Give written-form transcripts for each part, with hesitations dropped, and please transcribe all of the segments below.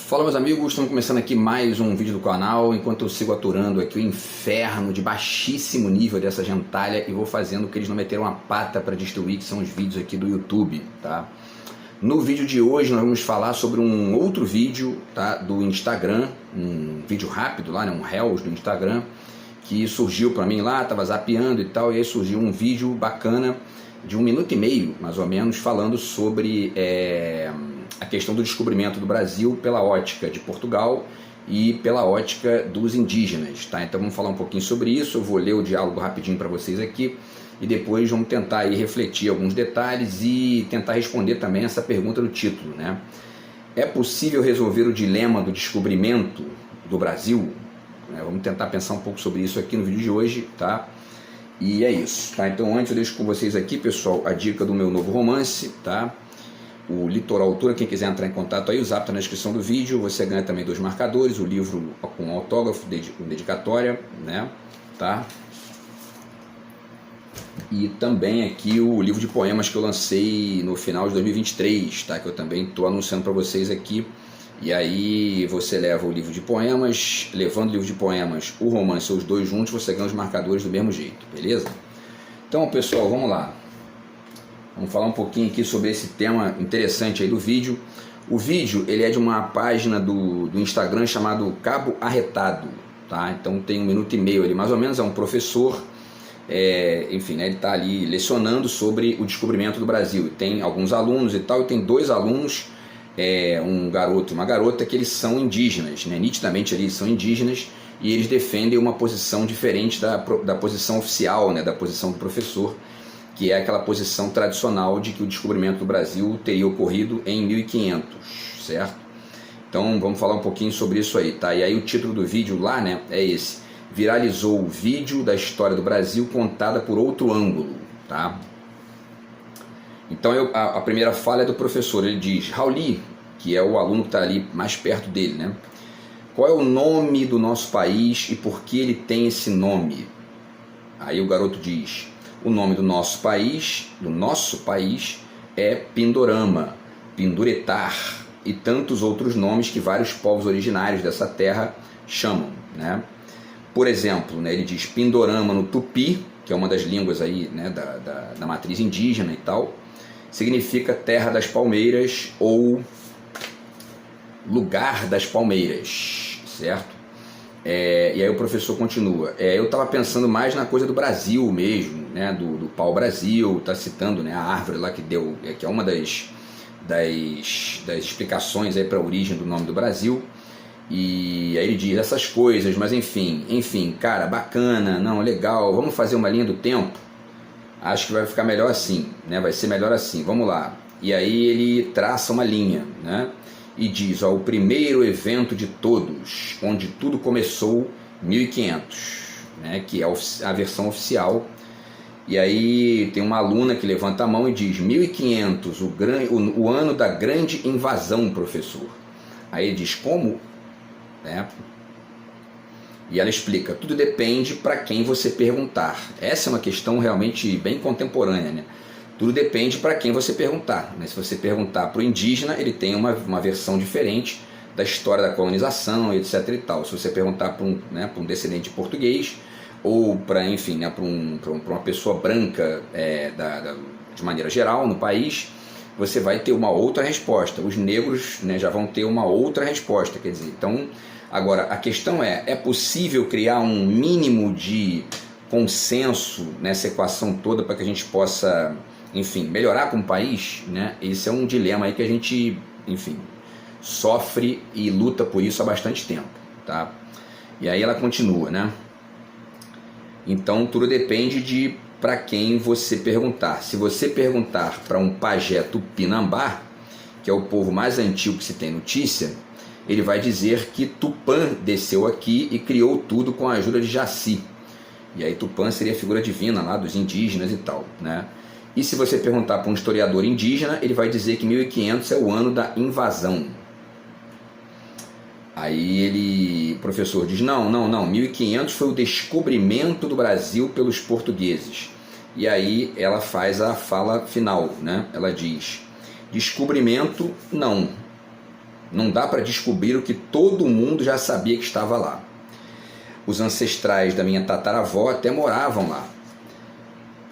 Fala, meus amigos, estamos começando aqui mais um vídeo do canal, enquanto eu sigo aturando aqui o inferno de baixíssimo nível dessa gentalha e vou fazendo o que eles não meteram a pata para destruir, que são os vídeos aqui do YouTube, tá? No vídeo de hoje nós vamos falar sobre um outro vídeo, tá, do Instagram, um vídeo rápido lá, né, um Reels do Instagram, que surgiu para mim lá, tava zapeando e tal, e aí surgiu um vídeo bacana de 1 minuto e meio, mais ou menos, falando sobre a questão do descobrimento do Brasil pela ótica de Portugal e pela ótica dos indígenas, tá? Então vamos falar um pouquinho sobre isso, eu vou ler o diálogo rapidinho para vocês aqui e depois vamos tentar aí refletir alguns detalhes e tentar responder também essa pergunta do título, né? É possível resolver o dilema do descobrimento do Brasil? Vamos tentar pensar um pouco sobre isso aqui no vídeo de hoje, tá? E é isso, tá? Então antes eu deixo com vocês aqui, pessoal, a dica do meu novo romance, tá? O Litoral Autora. Quem quiser entrar em contato aí, o zap está na descrição do vídeo. Você ganha também 2 marcadores, o livro com autógrafo, com dedicatória, né? Tá? E também aqui o livro de poemas que eu lancei no final de 2023, tá? Que eu também estou anunciando para vocês aqui. E aí você leva o livro de poemas, levando o livro de poemas, o romance, os dois juntos, você ganha os marcadores do mesmo jeito, beleza? Então, pessoal, vamos lá. Vamos falar um pouquinho aqui sobre esse tema interessante aí do vídeo. O vídeo, ele é de uma página do Instagram chamado Cabo Arretado, tá? Então tem 1 minuto e meio ali, mais ou menos, é um professor, enfim, né, ele está ali lecionando sobre o descobrimento do Brasil. E tem alguns alunos e tal, e tem 2 alunos, um garoto e uma garota, que eles são indígenas, né? Nitidamente eles são indígenas, e eles defendem uma posição diferente da posição oficial, né, da posição do professor, que é aquela posição tradicional de que o descobrimento do Brasil teria ocorrido em 1500, certo? Então vamos falar um pouquinho sobre isso aí, tá? E aí o título do vídeo lá, né, é esse: viralizou o vídeo da história do Brasil contada por outro ângulo, tá? Então a primeira fala é do professor, ele diz: Rauli, que é o aluno que está ali mais perto dele, né? Qual é o nome do nosso país e por que ele tem esse nome? Aí o garoto diz: o nome do nosso país é Pindorama, Pinduretar e tantos outros nomes que vários povos originários dessa terra chamam, né? Por exemplo, né, ele diz Pindorama no Tupi, que é uma das línguas aí, né, da matriz indígena e tal, significa terra das palmeiras ou lugar das palmeiras, certo? E aí o professor continua: eu estava pensando mais na coisa do Brasil mesmo, né, do pau-brasil, está citando, né, a árvore lá que deu, que é uma das explicações para a origem do nome do Brasil. E aí ele diz essas coisas, mas enfim, cara, bacana, não, legal, vamos fazer uma linha do tempo? Acho que vai ficar melhor assim, né, vai ser melhor assim, vamos lá. E aí ele traça uma linha, né, e diz: o primeiro evento de todos, onde tudo começou, 1500, né, que é a versão oficial. E aí tem uma aluna que levanta a mão e diz: 1500, o ano da grande invasão, professor. Aí ele diz: como? E ela explica: tudo depende para quem você perguntar. Essa é uma questão realmente bem contemporânea, né? Tudo depende para quem você perguntar, né? Se você perguntar para o indígena, ele tem uma versão diferente da história da colonização, etc. e tal. Se você perguntar para um descendente de português, ou para, enfim, né, para uma pessoa branca de maneira geral no país, você vai ter uma outra resposta. Os negros, né, já vão ter uma outra resposta. Quer dizer, então, agora a questão é possível criar um mínimo de consenso nessa equação toda para que a gente possa, enfim, melhorar como país, né? Esse é um dilema aí que a gente, enfim, sofre e luta por isso há bastante tempo, tá? E aí ela continua, né? Então tudo depende de para quem você perguntar. Se você perguntar para um pajé tupinambá, que é o povo mais antigo que se tem notícia, ele vai dizer que Tupã desceu aqui e criou tudo com a ajuda de Jaci. E aí Tupã seria a figura divina lá dos indígenas e tal, né? E se você perguntar para um historiador indígena, ele vai dizer que 1500 é o ano da invasão. Aí o professor diz: não, 1500 foi o descobrimento do Brasil pelos portugueses. E aí ela faz a fala final, né? Ela diz: descobrimento não, Não dá para descobrir o que todo mundo já sabia que estava lá. Os ancestrais da minha tataravó até moravam lá.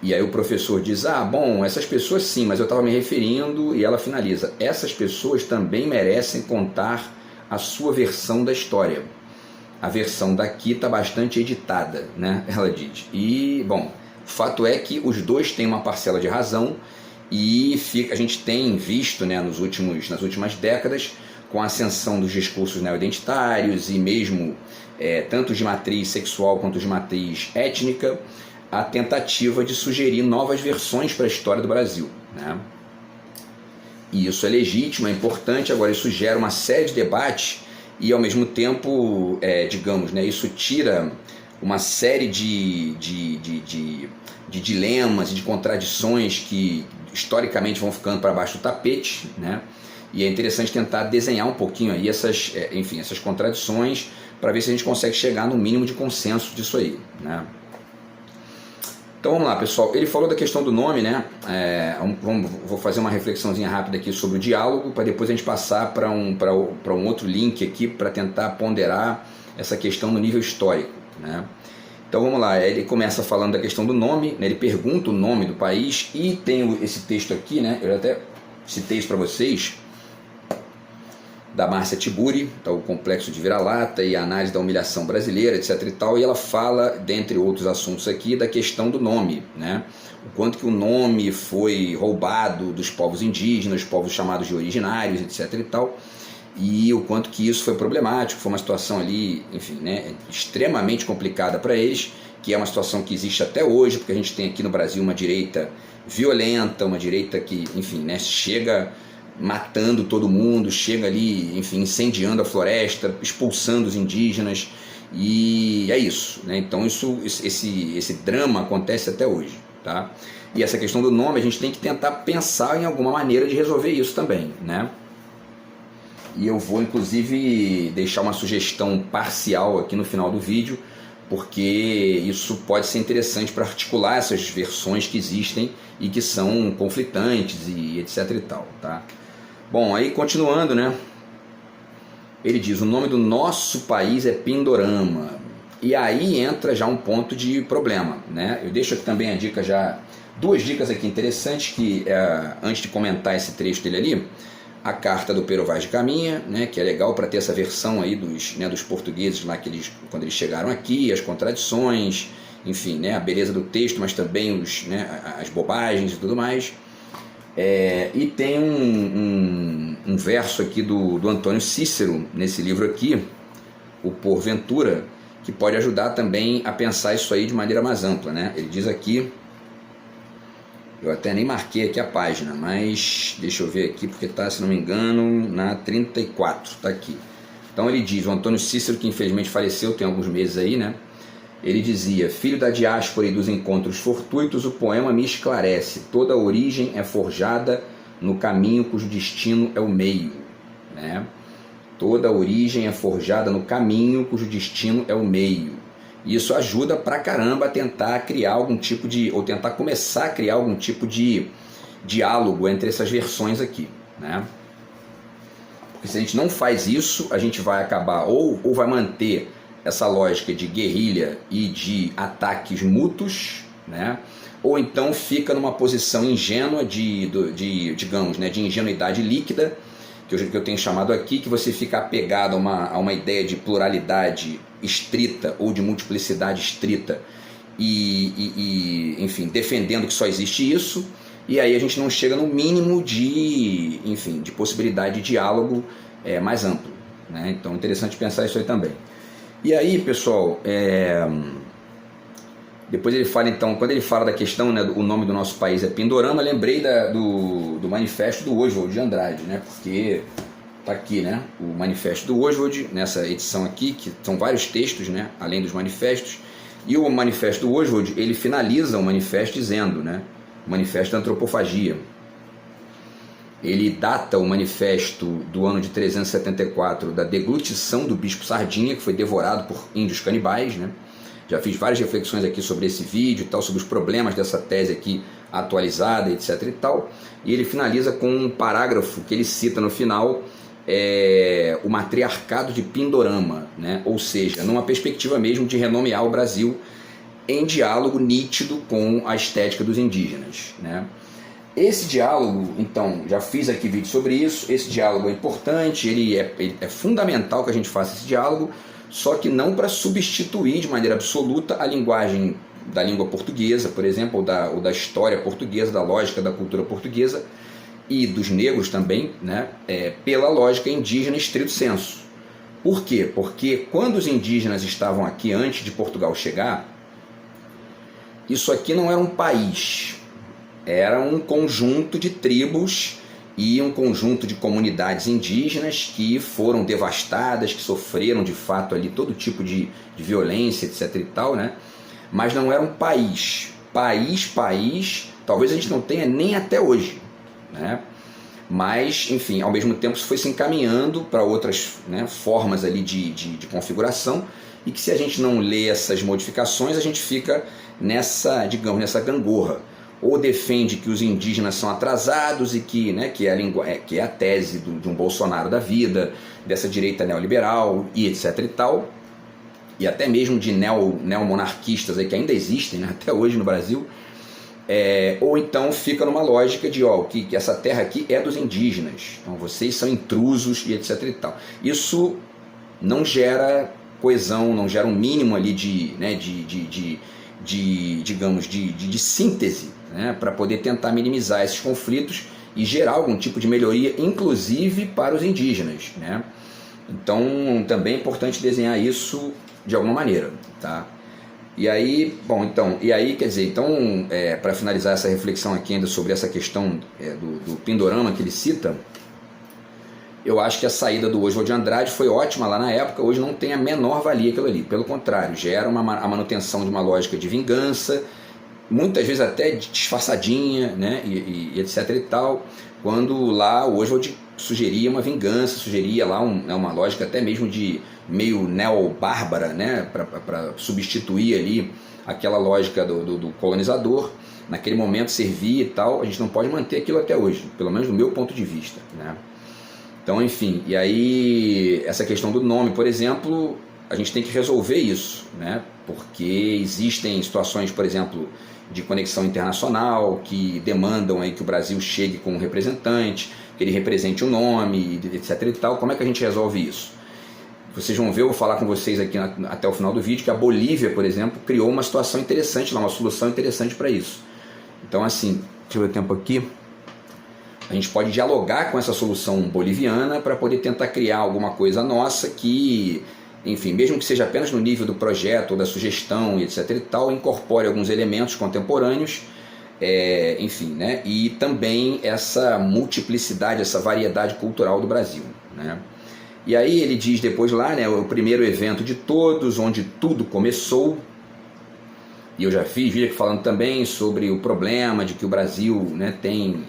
E aí o professor diz, bom, essas pessoas sim, mas eu estava me referindo, e ela finaliza, essas pessoas também merecem contar a sua versão da história. A versão daqui está bastante editada, né? Ela diz. E, bom, o fato é que os dois têm uma parcela de razão, e a gente tem visto, né, nas últimas décadas, com a ascensão dos discursos neoidentitários e mesmo tanto de matriz sexual quanto de matriz étnica, a tentativa de sugerir novas versões para a história do Brasil, né? E isso é legítimo, é importante. Agora, isso gera uma série de debates e, ao mesmo tempo, digamos, né, isso tira uma série de dilemas e de contradições que historicamente vão ficando para baixo do tapete, né? E é interessante tentar desenhar um pouquinho aí essas contradições para ver se a gente consegue chegar no mínimo de consenso disso aí, né? Então vamos lá, pessoal. Ele falou da questão do nome, né? Vou fazer uma reflexãozinha rápida aqui sobre o diálogo, para depois a gente passar para um outro link aqui para tentar ponderar essa questão no nível histórico, né? Então vamos lá, ele começa falando da questão do nome, né? Ele pergunta o nome do país e tem esse texto aqui, né? Eu até citei isso para vocês, da Márcia Tiburi, tá, o Complexo de Vira-Lata e a Análise da Humilhação Brasileira, etc. e tal, e ela fala, dentre outros assuntos aqui, da questão do nome, né? O quanto que o nome foi roubado dos povos indígenas, povos chamados de originários, etc. e tal, e o quanto que isso foi problemático, foi uma situação ali, enfim, né, extremamente complicada para eles, que é uma situação que existe até hoje, porque a gente tem aqui no Brasil uma direita violenta, uma direita que, enfim, né, chega matando todo mundo, chega ali, enfim, incendiando a floresta, expulsando os indígenas, e é isso, né? Então esse drama acontece até hoje, tá? E essa questão do nome, a gente tem que tentar pensar em alguma maneira de resolver isso também, né? E eu vou, inclusive, deixar uma sugestão parcial aqui no final do vídeo, porque isso pode ser interessante para articular essas versões que existem e que são conflitantes e etc e tal, tá? Bom, aí continuando, né? Ele diz, o nome do nosso país é Pindorama. E aí entra já um ponto de problema, né? Eu deixo aqui também a dica já, duas dicas aqui interessantes, que antes de comentar esse trecho dele ali, a carta do Pero Vaz de Caminha, né, que é legal para ter essa versão aí dos portugueses lá quando eles chegaram aqui, as contradições, enfim, né, a beleza do texto, mas também as bobagens e tudo mais. E tem um verso aqui do Antônio Cícero, nesse livro aqui, o Porventura, que pode ajudar também a pensar isso aí de maneira mais ampla, né? Ele diz aqui, eu até nem marquei aqui a página, mas deixa eu ver aqui, porque está, se não me engano, na 34, está aqui. Então ele diz, o Antônio Cícero, que infelizmente faleceu tem alguns meses aí, né? Ele dizia, filho da diáspora e dos encontros fortuitos, o poema me esclarece, toda a origem é forjada no caminho cujo destino é o meio, né? Toda a origem é forjada no caminho cujo destino é o meio. E isso ajuda pra caramba a tentar criar algum tipo de, ou tentar começar a criar algum tipo de diálogo entre essas versões aqui, né? Porque se a gente não faz isso, a gente vai acabar, ou vai manter essa lógica de guerrilha e de ataques mútuos, né? Ou então fica numa posição ingênua digamos, né, de ingenuidade líquida, que eu tenho chamado aqui, que você fica apegado a uma ideia de pluralidade estrita ou de multiplicidade estrita enfim, defendendo que só existe isso, e aí a gente não chega no mínimo de possibilidade de diálogo mais amplo, né? Então é interessante pensar isso aí também. E aí, pessoal, depois ele fala, então, quando ele fala da questão, né, o nome do nosso país é Pindorama, lembrei do manifesto do Oswald de Andrade, né, porque tá aqui, né, o manifesto do Oswald, nessa edição aqui, que são vários textos, né, além dos manifestos, e o manifesto do Oswald, ele finaliza o manifesto dizendo, né, o manifesto da antropofagia. Ele data o manifesto do ano de 374 da deglutição do bispo Sardinha, que foi devorado por índios canibais, né? Já fiz várias reflexões aqui sobre esse vídeo e tal, sobre os problemas dessa tese aqui atualizada, etc e tal. E ele finaliza com um parágrafo que ele cita no final, o matriarcado de Pindorama, né? Ou seja, numa perspectiva mesmo de renomear o Brasil em diálogo nítido com a estética dos indígenas, né? Esse diálogo, então, já fiz aqui vídeo sobre isso, esse diálogo é importante, ele é fundamental que a gente faça esse diálogo, só que não para substituir de maneira absoluta a linguagem da língua portuguesa, por exemplo, ou da história portuguesa, da lógica da cultura portuguesa e dos negros também, né, pela lógica indígena estrito sensu. Por quê? Porque quando os indígenas estavam aqui antes de Portugal chegar, isso aqui não era um país, era um conjunto de tribos e um conjunto de comunidades indígenas que foram devastadas, que sofreram de fato ali todo tipo de violência, etc e tal, né? Mas não era um país. País, talvez a gente não tenha nem até hoje, né? Mas, enfim, ao mesmo tempo isso foi se encaminhando para outras, né, formas ali de configuração, e que se a gente não lê essas modificações, a gente fica nessa, digamos, nessa gangorra. Ou defende que os indígenas são atrasados e que, né, que é a tese de um Bolsonaro da vida, dessa direita neoliberal e etc e tal, e até mesmo de neomonarquistas aí, que ainda existem, né, até hoje no Brasil, ou então fica numa lógica de que essa terra aqui é dos indígenas, então vocês são intrusos e etc e tal. Isso não gera coesão, não gera um mínimo ali digamos, de síntese, né, para poder tentar minimizar esses conflitos e gerar algum tipo de melhoria, inclusive para os indígenas, né? Então também é importante desenhar isso de alguma maneira, tá? E aí, bom, então, quer dizer, então, para finalizar essa reflexão aqui ainda sobre essa questão do Pindorama que ele cita, eu acho que a saída do Oswald de Andrade foi ótima lá na época, hoje não tem a menor valia aquilo ali, pelo contrário, gera a manutenção de uma lógica de vingança, muitas vezes até disfarçadinha, né, e etc e tal, quando lá o Oswald sugeria uma vingança, sugeria lá uma lógica até mesmo de meio neo-bárbara, né, para substituir ali aquela lógica do colonizador, naquele momento servia e tal. A gente não pode manter aquilo até hoje, pelo menos do meu ponto de vista, né? Então, enfim, e aí essa questão do nome, por exemplo, a gente tem que resolver isso, né? Porque existem situações, por exemplo, de conexão internacional que demandam aí que o Brasil chegue com um representante, que ele represente o nome, etc e tal. Como é que a gente resolve isso? Vocês vão ver, eu vou falar com vocês aqui até o final do vídeo, que a Bolívia, por exemplo, criou uma situação interessante lá, uma solução interessante para isso. Então, assim, deixa eu ver o tempo aqui. A gente pode dialogar com essa solução boliviana para poder tentar criar alguma coisa nossa que, enfim, mesmo que seja apenas no nível do projeto ou da sugestão, etc e tal, incorpore alguns elementos contemporâneos, enfim, né? E também essa multiplicidade, essa variedade cultural do Brasil, né? E aí ele diz depois lá, né, o primeiro evento de todos, onde tudo começou. E eu já fiz vídeo aqui falando também sobre o problema de que o Brasil, né, tem...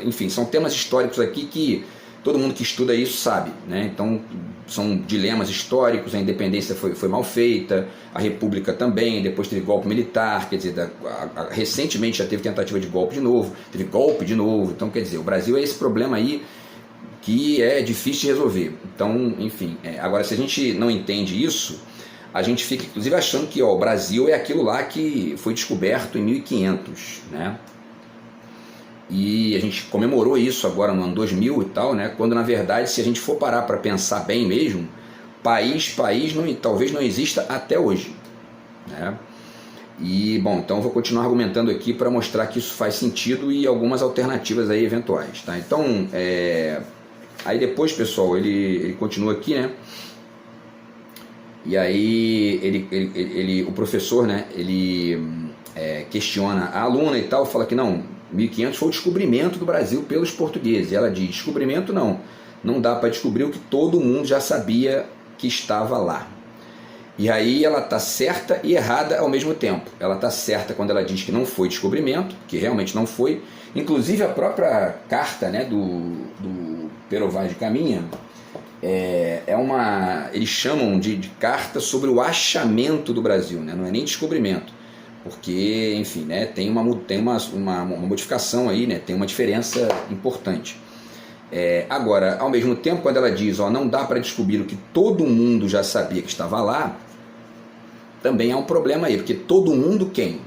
Enfim, são temas históricos aqui que todo mundo que estuda isso sabe, né? Então são dilemas históricos, a independência foi mal feita, a república também, depois teve golpe militar, quer dizer, recentemente já teve tentativa de golpe de novo, teve golpe de novo. Então, quer dizer, o Brasil é esse problema aí que é difícil de resolver. Então, enfim, agora se a gente não entende isso, a gente fica inclusive achando que o Brasil é aquilo lá que foi descoberto em 1500, né? E a gente comemorou isso agora no ano 2000 e tal, né? Quando na verdade, se a gente for parar para pensar bem mesmo, país talvez não exista até hoje, né? E bom, então eu vou continuar argumentando aqui para mostrar que isso faz sentido e algumas alternativas aí eventuais, tá? Então, aí depois, pessoal, ele continua aqui, né? E aí o professor, né, ele questiona a aluna e tal, fala que não, 1500 foi o descobrimento do Brasil pelos portugueses. E ela diz, descobrimento não dá para descobrir o que todo mundo já sabia que estava lá. E aí ela está certa e errada ao mesmo tempo. Ela está certa quando ela diz que não foi descobrimento, que realmente não foi. Inclusive a própria carta, né, do Pero Vaz de Caminha, eles chamam de carta sobre o achamento do Brasil, né? Não é nem descobrimento, porque, enfim, né, tem uma modificação aí, né, tem uma diferença importante. Agora, ao mesmo tempo, quando ela diz, não dá para descobrir o que todo mundo já sabia que estava lá, também há um problema aí, porque todo mundo quem?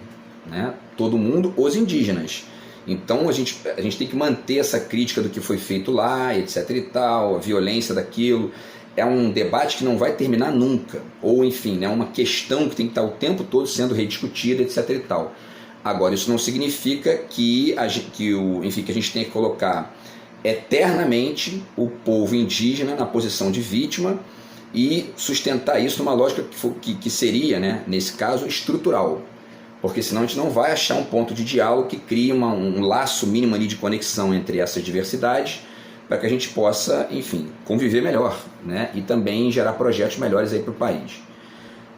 Né? Todo mundo, os indígenas. Então a gente tem que manter essa crítica do que foi feito lá, etc e tal, a violência daquilo. É um debate que não vai terminar nunca, ou enfim, é uma questão que tem que estar o tempo todo sendo rediscutida, etc e tal. Agora, isso não significa que a gente tem que colocar eternamente o povo indígena na posição de vítima e sustentar isso numa lógica que seria, né, nesse caso, estrutural. Porque senão a gente não vai achar um ponto de diálogo que crie um laço mínimo ali de conexão entre essas diversidades, para que a gente possa, enfim, conviver melhor, né? E também gerar projetos melhores aí para o país.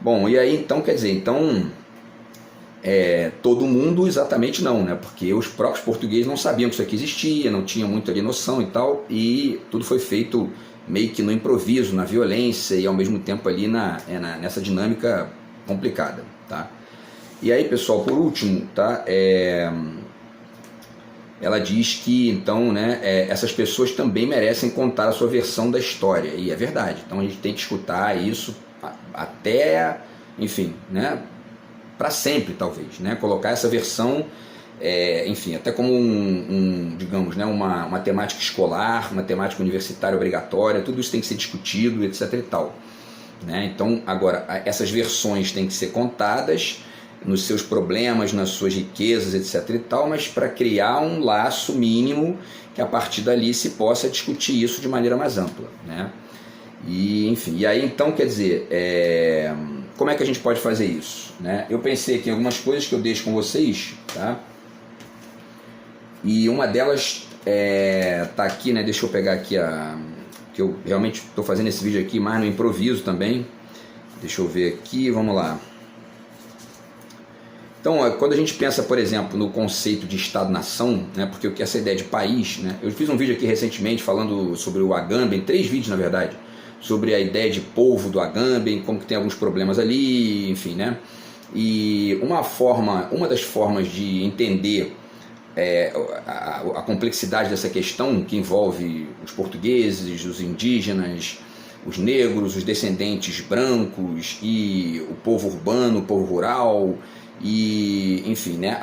Bom, e aí então, quer dizer, todo mundo exatamente não, né? Porque os próprios portugueses não sabiam que isso aqui existia, não tinham muito ali noção e tal, e tudo foi feito meio que no improviso, na violência e ao mesmo tempo ali nessa dinâmica complicada, tá? E aí, pessoal, por último, tá? Ela diz que, então, né, essas pessoas também merecem contar a sua versão da história, e é verdade. Então a gente tem que escutar isso até, enfim, né, para sempre, talvez, né? Colocar essa versão, enfim, até como digamos, né, uma temática escolar, uma temática universitária obrigatória, tudo isso tem que ser discutido, etc e tal, né? Então, agora, essas versões têm que ser contadas nos seus problemas, nas suas riquezas, etc e tal, mas para criar um laço mínimo que a partir dali se possa discutir isso de maneira mais ampla, né? E, enfim, e aí então, quer dizer, como é que a gente pode fazer isso, né? Eu pensei aqui em algumas coisas que eu deixo com vocês, tá? E uma delas tá aqui, né? Deixa eu pegar aqui que eu realmente estou fazendo esse vídeo aqui mais no improviso também. Deixa eu ver aqui, vamos lá. Então, quando a gente pensa, por exemplo, no conceito de Estado-nação, né, porque essa ideia de país, né, eu fiz um vídeo aqui recentemente falando sobre o Agamben, 3 vídeos na verdade, sobre a ideia de povo do Agamben, como que tem alguns problemas ali, enfim, né? E uma das formas de entender a complexidade dessa questão, que envolve os portugueses, os indígenas, os negros, os descendentes brancos e o povo urbano, o povo rural, e, enfim, né,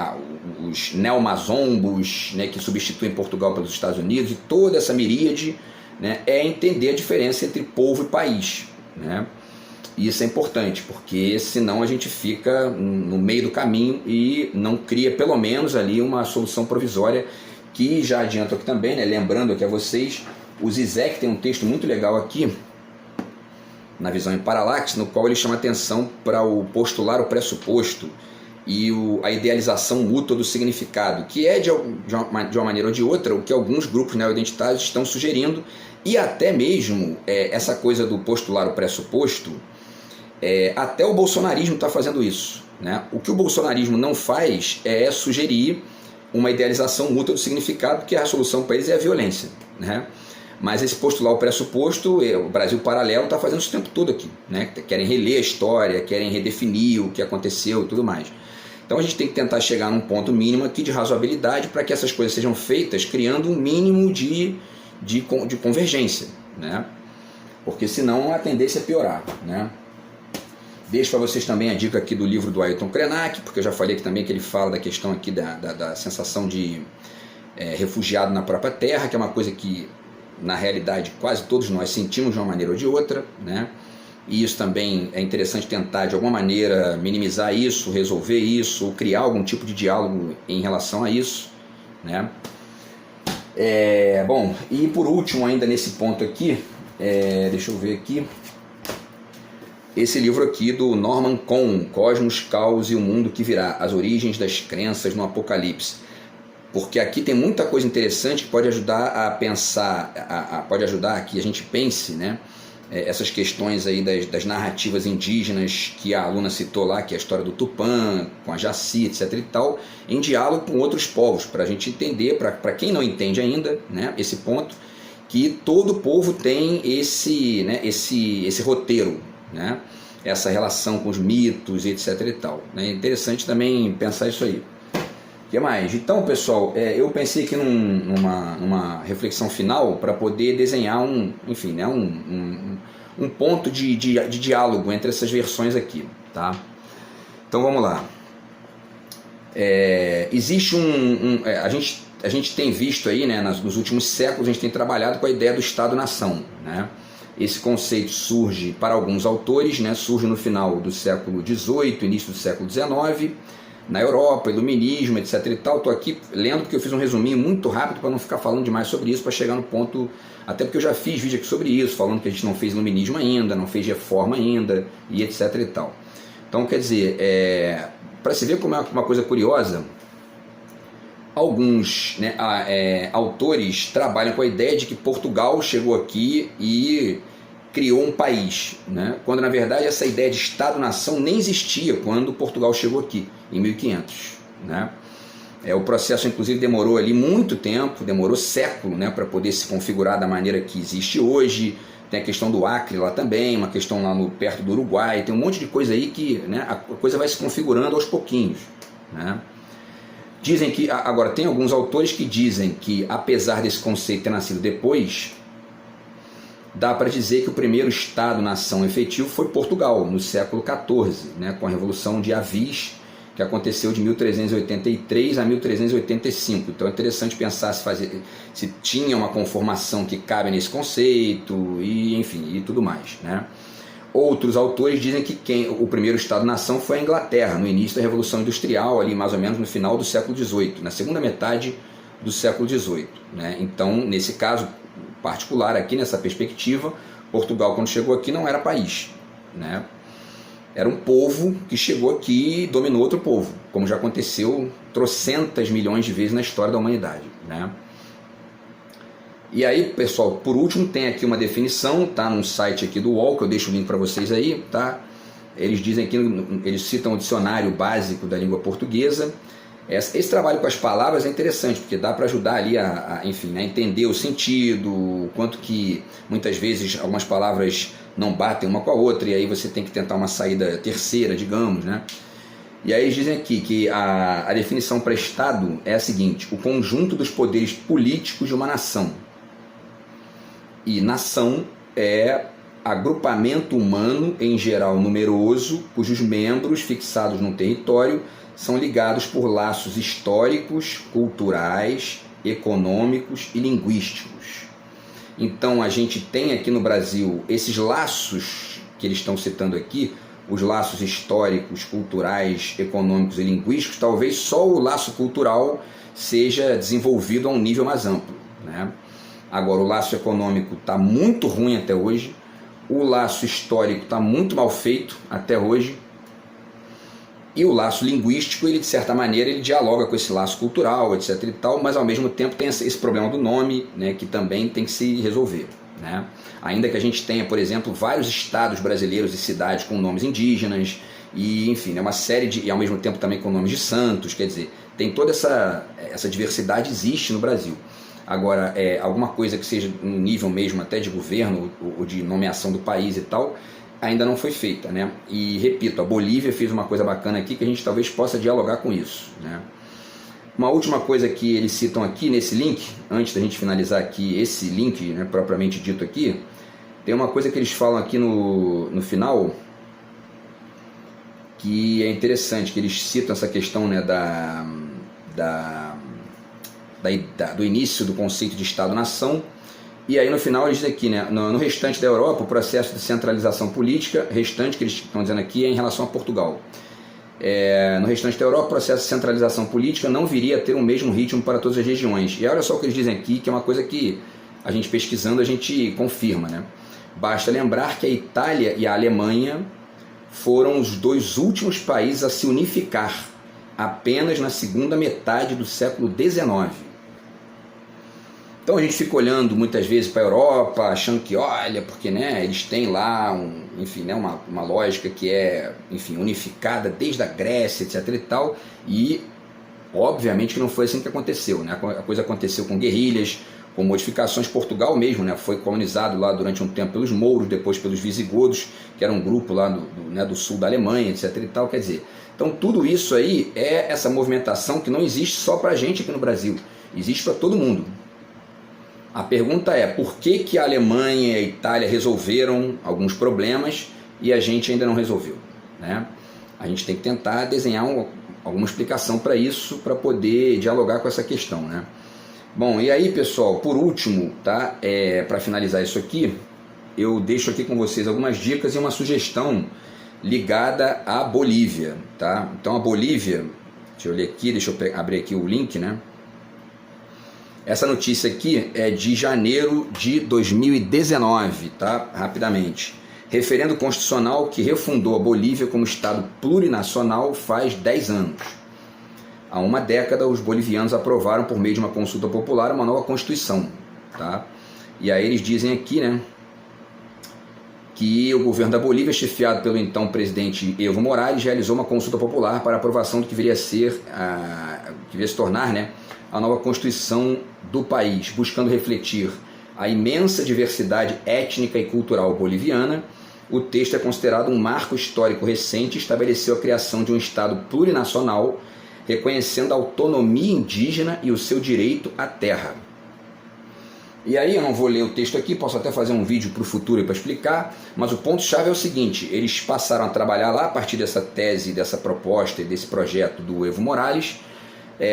os neomazombos, né, que substituem Portugal pelos Estados Unidos, e toda essa miríade, né, é entender a diferença entre povo e país, né? E isso é importante, porque senão a gente fica no meio do caminho e não cria pelo menos ali uma solução provisória, que já adianto aqui também, né, lembrando aqui a vocês, o Zizek tem um texto muito legal aqui, na visão em paralaxe, no qual ele chama atenção para o postular o pressuposto e a idealização mútua do significado, que é de uma maneira ou de outra o que alguns grupos neo-identitários estão sugerindo, e até mesmo essa coisa do postular o pressuposto, até o bolsonarismo está fazendo isso, né? O que o bolsonarismo não faz é sugerir uma idealização mútua do significado, porque a solução para eles é a violência, né? Mas esse postular o pressuposto, o Brasil Paralelo está fazendo isso o tempo todo aqui, né? Querem reler a história, querem redefinir o que aconteceu e tudo mais. Então a gente tem que tentar chegar num ponto mínimo aqui de razoabilidade para que essas coisas sejam feitas criando um mínimo de convergência, né? Porque senão a tendência é piorar, né? Deixo para vocês também a dica aqui do livro do Ailton Krenak, porque eu já falei aqui também que ele fala da questão aqui da sensação de refugiado na própria terra, que é uma coisa que na realidade quase todos nós sentimos de uma maneira ou de outra, né? E isso também é interessante tentar de alguma maneira minimizar isso, resolver isso, ou criar algum tipo de diálogo em relação a isso, né? Bom, e por último ainda nesse ponto aqui, deixa eu ver aqui, esse livro aqui do Norman Cohn, Cosmos, Caos e o Mundo que Virá, as origens das crenças no Apocalipse. Porque aqui tem muita coisa interessante que pode ajudar a pensar, pode ajudar a que a gente pense, né, essas questões aí das narrativas indígenas que a aluna citou lá, que é a história do Tupã, com a Jaci, etc e tal, em diálogo com outros povos, para a gente entender, para quem não entende ainda, né, esse ponto, que todo povo tem esse roteiro, né, essa relação com os mitos, etc e tal. É interessante também pensar isso aí. que mais? Então, pessoal, eu pensei aqui numa reflexão final para poder desenhar enfim, né, um ponto de diálogo entre essas versões aqui, tá? Então vamos lá. Existe a gente tem visto aí, né, nos últimos séculos, a gente tem trabalhado com a ideia do Estado-nação, né? Esse conceito surge para alguns autores, né, surge no final do século XVIII, início do século XIX, na Europa, iluminismo, etc. e tal. Estou aqui lendo porque eu fiz um resuminho muito rápido para não ficar falando demais sobre isso, para chegar no ponto, até porque eu já fiz vídeo aqui sobre isso, falando que a gente não fez iluminismo ainda, não fez reforma ainda, e etc. e tal. Então, quer dizer, para se ver como é uma coisa curiosa, alguns, né, autores trabalham com a ideia de que Portugal chegou aqui e criou um país, né? Quando na verdade essa ideia de Estado-nação nem existia quando Portugal chegou aqui, em 1500. Né? O processo inclusive demorou ali muito tempo, demorou século, né, para poder se configurar da maneira que existe hoje. Tem a questão do Acre lá também, uma questão lá perto do Uruguai, tem um monte de coisa aí que, né, a coisa vai se configurando aos pouquinhos. Né? Dizem que, agora tem alguns autores que dizem que apesar desse conceito ter nascido depois, dá para dizer que o primeiro Estado-nação efetivo foi Portugal, no século XIV, né, com a Revolução de Avis, que aconteceu de 1383 a 1385. Então é interessante pensar se tinha uma conformação que cabe nesse conceito, e enfim, e tudo mais. Né? Outros autores dizem que o primeiro Estado-nação foi a Inglaterra, no início da Revolução Industrial, ali mais ou menos no final do século XVIII, na segunda metade do século XVIII. Né? Então, nesse caso particular, aqui nessa perspectiva, Portugal, quando chegou aqui, não era país. Né? Era um povo que chegou aqui e dominou outro povo, como já aconteceu trocentas milhões de vezes na história da humanidade. Né? E aí, pessoal, por último, tem aqui uma definição, tá num site aqui do UOL, que eu deixo o link para vocês aí, tá? Eles dizem aqui, eles citam o dicionário básico da língua portuguesa. Esse trabalho com as palavras é interessante, porque dá para ajudar ali enfim, a entender o sentido, o quanto que muitas vezes algumas palavras não batem uma com a outra, e aí você tem que tentar uma saída terceira, digamos, né? E aí eles dizem aqui que a definição para Estado é a seguinte: o conjunto dos poderes políticos de uma nação. E nação é agrupamento humano, em geral numeroso, cujos membros, fixados num território, são ligados por laços históricos, culturais, econômicos e linguísticos. Então a gente tem aqui no Brasil esses laços que eles estão citando aqui, os laços históricos, culturais, econômicos e linguísticos. Talvez só o laço cultural seja desenvolvido a um nível mais amplo. Né? Agora, o laço econômico está muito ruim até hoje, o laço histórico está muito mal feito até hoje, e o laço linguístico, ele de certa maneira, ele dialoga com esse laço cultural, etc. e tal, mas ao mesmo tempo tem esse problema do nome, né, que também tem que se resolver. Né? Ainda que a gente tenha, por exemplo, vários estados brasileiros e cidades com nomes indígenas, e enfim, uma série e ao mesmo tempo também com nomes de santos, quer dizer, tem toda essa diversidade existe no Brasil. Agora, alguma coisa que seja no nível mesmo até de governo ou de nomeação do país e tal, ainda não foi feita. Né? E repito, a Bolívia fez uma coisa bacana aqui que a gente talvez possa dialogar com isso. Né? Uma última coisa que eles citam aqui nesse link, antes da gente finalizar aqui esse link, né, propriamente dito aqui, tem uma coisa que eles falam aqui no final, que é interessante, que eles citam essa questão, né, do início do conceito de Estado-nação, e aí no final eles dizem aqui, né, no restante da Europa, o processo de centralização política, restante que eles estão dizendo aqui é em relação a Portugal. No restante da Europa, o processo de centralização política não viria a ter o mesmo ritmo para todas as regiões. E olha só o que eles dizem aqui, que é uma coisa que a gente pesquisando a gente confirma. Né? Basta lembrar que a Itália e a Alemanha foram os dois últimos países a se unificar apenas na segunda metade do século XIX. Então a gente fica olhando muitas vezes para a Europa, achando que, olha, porque, né, eles têm lá uma lógica que é, enfim, unificada desde a Grécia, etc. e tal, e obviamente que não foi assim que aconteceu. Né? A coisa aconteceu com guerrilhas, com modificações. Portugal mesmo, né, foi colonizado lá durante um tempo pelos mouros, depois pelos visigodos, que era um grupo lá do sul da Alemanha, etc. e tal. Quer dizer, então tudo isso aí é essa movimentação que não existe só para a gente aqui no Brasil, existe para todo mundo. A pergunta é, por que a Alemanha e a Itália resolveram alguns problemas e a gente ainda não resolveu, né? A gente tem que tentar desenhar alguma explicação para isso, para poder dialogar com essa questão, né? Bom, e aí, pessoal, por último, tá? Para finalizar isso aqui, eu deixo aqui com vocês algumas dicas e uma sugestão ligada à Bolívia, tá? Então a Bolívia, deixa eu ler aqui, deixa eu abrir aqui o link, né? Essa notícia aqui é de janeiro de 2019, tá? Rapidamente. Referendo constitucional que refundou a Bolívia como Estado plurinacional faz 10 anos. Há uma década, os bolivianos aprovaram, por meio de uma consulta popular, uma nova Constituição, tá? E aí eles dizem aqui, né, que o governo da Bolívia, chefiado pelo então presidente Evo Morales, realizou uma consulta popular para aprovação do que viria a ser, que viria a se tornar, né, a nova Constituição do país, buscando refletir a imensa diversidade étnica e cultural boliviana. O texto é considerado um marco histórico recente e estabeleceu a criação de um Estado plurinacional, reconhecendo a autonomia indígena e o seu direito à terra. E aí eu não vou ler o texto aqui, posso até fazer um vídeo para o futuro para explicar, mas o ponto-chave é o seguinte: eles passaram a trabalhar lá a partir dessa tese, dessa proposta e desse projeto do Evo Morales,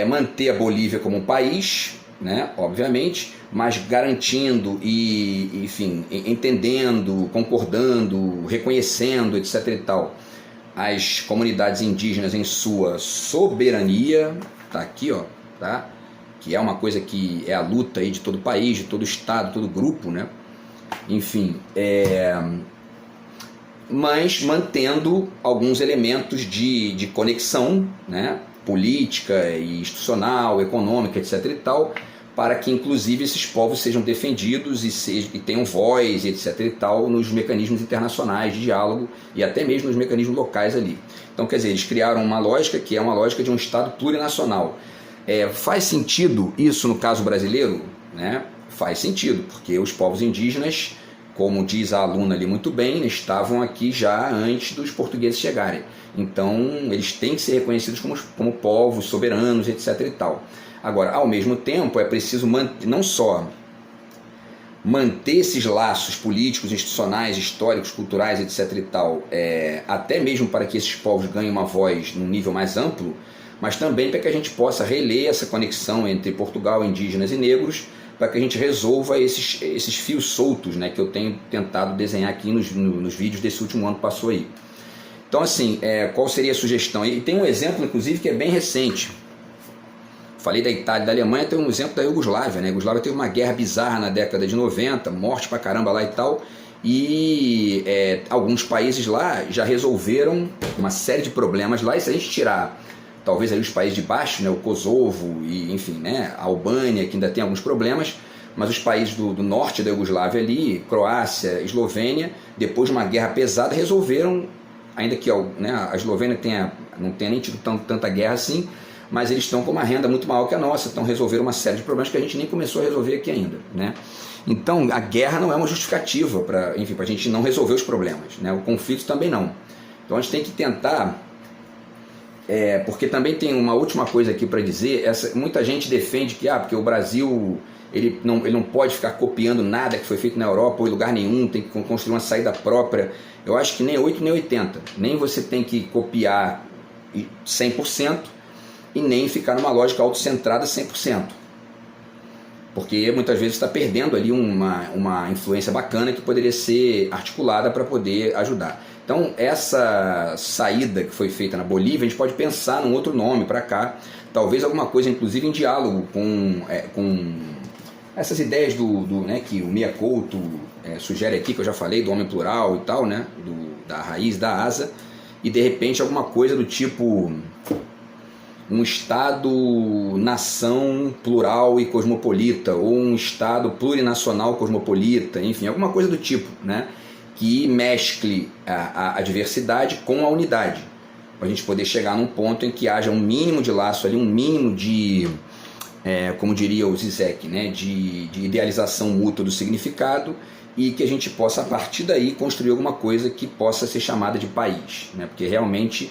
manter a Bolívia como um país, né, obviamente, mas garantindo e, enfim, entendendo, concordando, reconhecendo, etc. e tal, as comunidades indígenas em sua soberania, tá aqui, ó, tá? Que é uma coisa que é a luta aí de todo país, de todo estado, todo grupo, né? Enfim, mas mantendo alguns elementos de conexão, né? Política e institucional, econômica, etc. e tal, para que inclusive esses povos sejam defendidos e tenham voz, etc. e tal, nos mecanismos internacionais de diálogo e até mesmo nos mecanismos locais ali. Então, quer dizer, eles criaram uma lógica que é uma lógica de um Estado plurinacional. Faz sentido isso no caso brasileiro? Né? Faz sentido, porque os povos indígenas, como diz a aluna ali muito bem, estavam aqui já antes dos portugueses chegarem. Então, eles têm que ser reconhecidos como povos soberanos, etc. e tal. Agora, ao mesmo tempo, é preciso não só manter esses laços políticos, institucionais, históricos, culturais, etc. e tal, até mesmo para que esses povos ganhem uma voz num nível mais amplo, mas também para que a gente possa reler essa conexão entre Portugal, indígenas e negros, para que a gente resolva esses fios soltos, né, que eu tenho tentado desenhar aqui nos vídeos desse último ano que passou aí. Então, assim, qual seria a sugestão? E tem um exemplo, inclusive, que é bem recente. Falei da Itália e da Alemanha, tem um exemplo da Iugoslávia, né? A Iugoslávia teve uma guerra bizarra na década de 90, morte pra caramba lá e tal, e alguns países lá já resolveram uma série de problemas lá, e se a gente tirar talvez aí os países de baixo, né, o Kosovo e, enfim, né, a Albânia, que ainda tem alguns problemas, mas os países do norte da Iugoslávia ali, Croácia, Eslovênia, depois de uma guerra pesada, resolveram, ainda que, né, a Eslovênia não tenha nem tido tanta guerra assim, mas eles estão com uma renda muito maior que a nossa, então resolveram uma série de problemas que a gente nem começou a resolver aqui ainda, né? Então a guerra não é uma justificativa para a gente não resolver os problemas, né? O conflito também não. Então a gente tem que tentar, porque também tem uma última coisa aqui para dizer, muita gente defende que porque o Brasil ele não pode ficar copiando nada que foi feito na Europa ou em lugar nenhum, tem que construir uma saída própria. Eu acho que nem 8 nem 80, nem você tem que copiar 100%, e nem ficar numa lógica autocentrada 100%. Porque muitas vezes está perdendo ali uma influência bacana que poderia ser articulada para poder ajudar. Então essa saída que foi feita na Bolívia, a gente pode pensar num outro nome para cá, talvez alguma coisa inclusive em diálogo com essas ideias né, que o Mia Couto sugere aqui, que eu já falei, do homem plural e tal, né, da raiz da asa, e de repente alguma coisa do tipo um Estado-nação plural e cosmopolita, ou um Estado plurinacional cosmopolita, enfim, alguma coisa do tipo, né? Que mescle a diversidade com a unidade, para a gente poder chegar num ponto em que haja um mínimo de laço ali, um mínimo de como diria o Zizek, né, de idealização mútua do significado, e que a gente possa, a partir daí, construir alguma coisa que possa ser chamada de país, né, porque realmente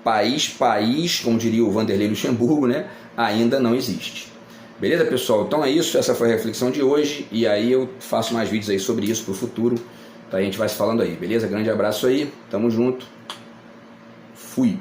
país, como diria o Vanderlei Luxemburgo, né, ainda não existe. Beleza, pessoal? Então é isso, essa foi a reflexão de hoje, e aí eu faço mais vídeos aí sobre isso para o futuro, tá? A gente vai se falando aí, beleza? Grande abraço aí, tamo junto, fui!